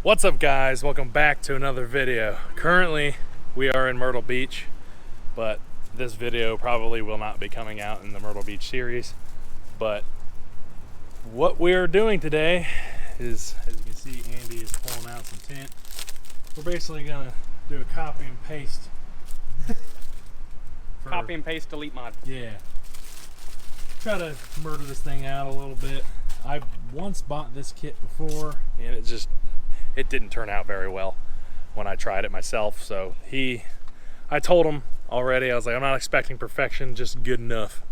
What's up, guys? Welcome back to another video. Currently we are in Myrtle Beach, but this video probably will not be coming out in the Myrtle Beach series. But what we are doing today is, as you can see, Andy is pulling out some tent. We're basically gonna do a copy and paste. Copy and paste, delete mod. Yeah. Try to murder this thing out a little bit. I once bought this kit before and it didn't turn out very well when I tried it myself. So I told him already, I was like, I'm not expecting perfection, just good enough.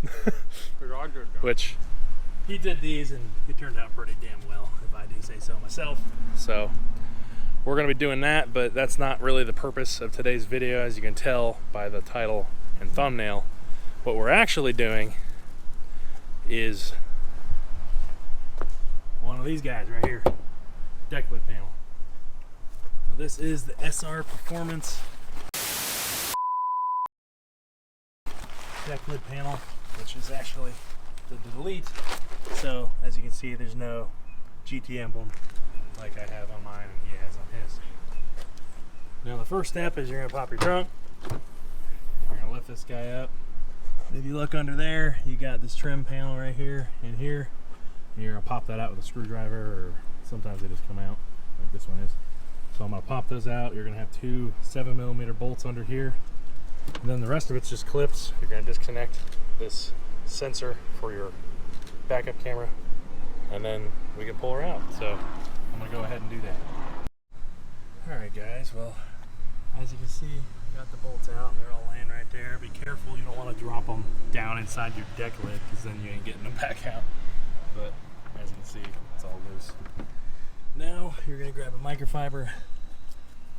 Which he did these and it turned out pretty damn well, if I do say so myself. So we're gonna be doing that, but that's not really the purpose of today's video, as you can tell by the title and thumbnail. What we're actually doing is one of these guys right here, Decklid panel. Now this is the SR Performance Decklid panel, which is actually the delete. So as you can see, there's no GT emblem like I have on mine and he has on his. Now the first step is you're gonna pop your trunk. You're gonna lift this guy up. If you look under there, you got this trim panel right here and here. You're gonna pop that out with a screwdriver, or sometimes they just come out like this one is. So I'm gonna pop those out. You're gonna have two 7mm bolts under here, and then the rest of it's just clips. You're gonna disconnect this sensor for your backup camera, and then we can pull her out. So I'm gonna go ahead and do that. All right, guys. Well, as you can see, got the bolts out. They're all laying right there. Be careful, you don't want to drop them down inside your deck lid, because then you ain't getting them back out. But as you can see, it's all loose. Now you're going to grab a microfiber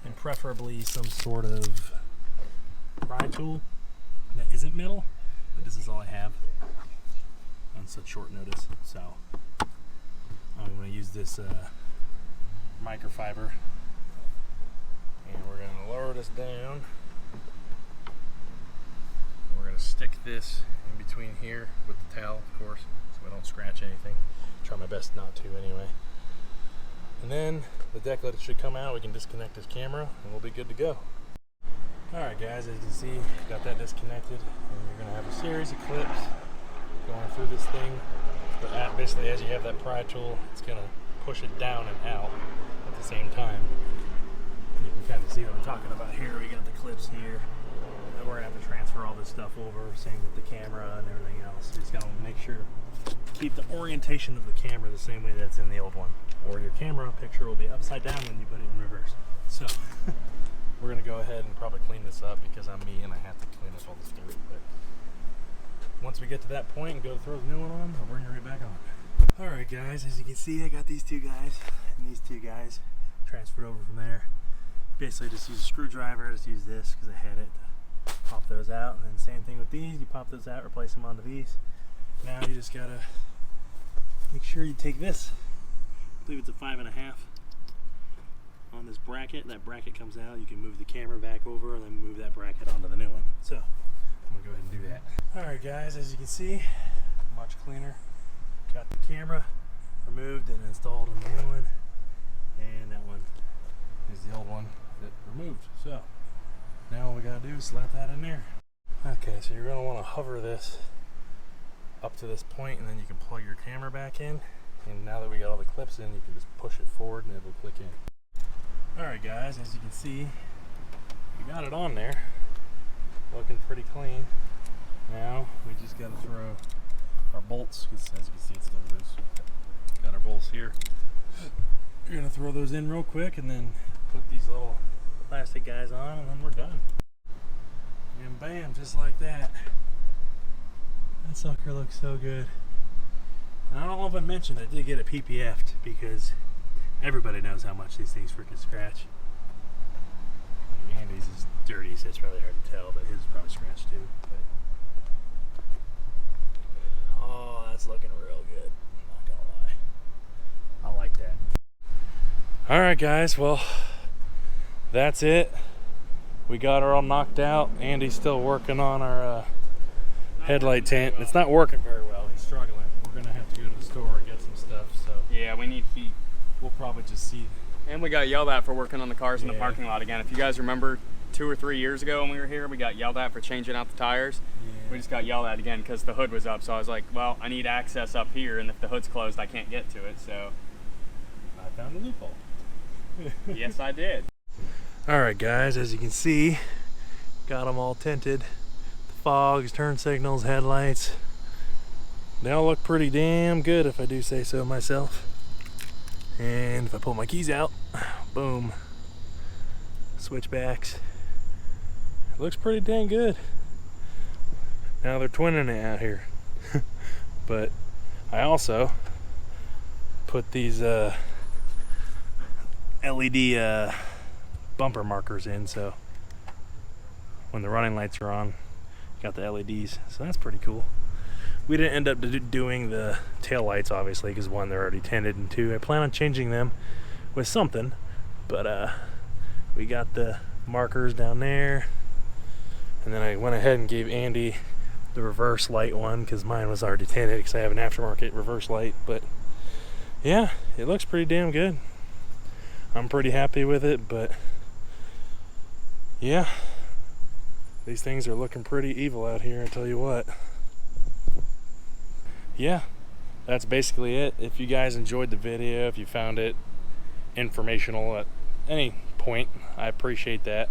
and preferably some sort of pry tool that isn't metal, but this is all I have on such short notice. So I'm going to use this microfiber, and we're going to lower this down. We're going to stick this in between here with the towel, of course, so I don't scratch anything. Try my best not to anyway. And then the Decklid should come out. We can disconnect this camera and we'll be good to go. Alright, guys, as you can see, got that disconnected, and you're going to have a series of clips going through this thing. But basically, as you have that pry tool, it's going to push it down and out at the same time. And you can kind of see what I'm talking about here. We got the clips here. And we're going to have to transfer all this stuff over, same with the camera and everything else. You just got to make sure keep the orientation of the camera the same way that's in the old one, or your camera picture will be upside down when you put it in reverse. So we're going to go ahead and probably clean this up, because I'm me and I have to clean up all this dirt. But once we get to that point and go throw the new one on, I'll bring it right back on. Alright, guys, as you can see, I got these two guys and these two guys transferred over from there. Basically just use a screwdriver, just use this because I had it. Pop those out, and then same thing with these. You pop those out, replace them onto these. Now you just gotta make sure you take this, I believe it's a 5.5 on this bracket. That bracket comes out, you can move the camera back over and then move that bracket onto the new one. So I'm gonna go ahead and do that. Alright, guys, as you can see, much cleaner. Got the camera removed and installed in the new one, and that one is the old one that removed. So now all we gotta do is slap that in there. Okay, so you're gonna wanna hover this up to this point, and then you can plug your camera back in. And now that we got all the clips in, you can just push it forward and it'll click in. Alright, guys, as you can see, we got it on there. Looking pretty clean. Now we just gotta throw our bolts, because as you can see, it's still loose. Got our bolts here. You're gonna throw those in real quick and then put these little plastic guys on, and then we're done. And bam, just like that. That sucker looks so good. And I don't know if I mentioned, I did get it PPF'd, because everybody knows how much these things freaking scratch. Like Andy's is dirty, so it's probably hard to tell, but his is probably scratched too. But oh, that's looking real good. I'm not gonna lie. I like that. Alright, guys, well, that's it. We got her all knocked out. Andy's still working on our headlight tent. It's not working very well. He's struggling. We're gonna have to go to the store and get some stuff. So yeah, we need heat. We'll probably just see And we got yelled at for working on the cars in the parking lot again. If you guys remember 2 or 3 years ago when we were here, we got yelled at for changing out the tires. Yeah. We just got yelled at again because the hood was up. So I was like, well, I need access up here, and if the hood's closed, I can't get to it. So I found a loophole. Yes, I did. All right, guys, as you can see, got them all tinted. The fogs, turn signals, headlights. They all look pretty damn good, if I do say so myself. And if I pull my keys out, boom, switchbacks. It looks pretty dang good. Now they're twinning it out here. But I also put these LED bumper markers in, so when the running lights are on, got the LEDs, so that's pretty cool. We didn't end up doing the tail lights, obviously, because one, they're already tinted, and two, I plan on changing them with something. But we got the markers down there, and then I went ahead and gave Andy the reverse light one because mine was already tinted because I have an aftermarket reverse light. But yeah, it looks pretty damn good. I'm pretty happy with it, but yeah, these things are looking pretty evil out here, I tell you what. Yeah, that's basically it. If you guys enjoyed the video, if you found it informational at any point, I appreciate that.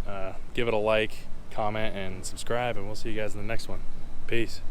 Give it a like, comment, and subscribe, and we'll see you guys in the next one. Peace.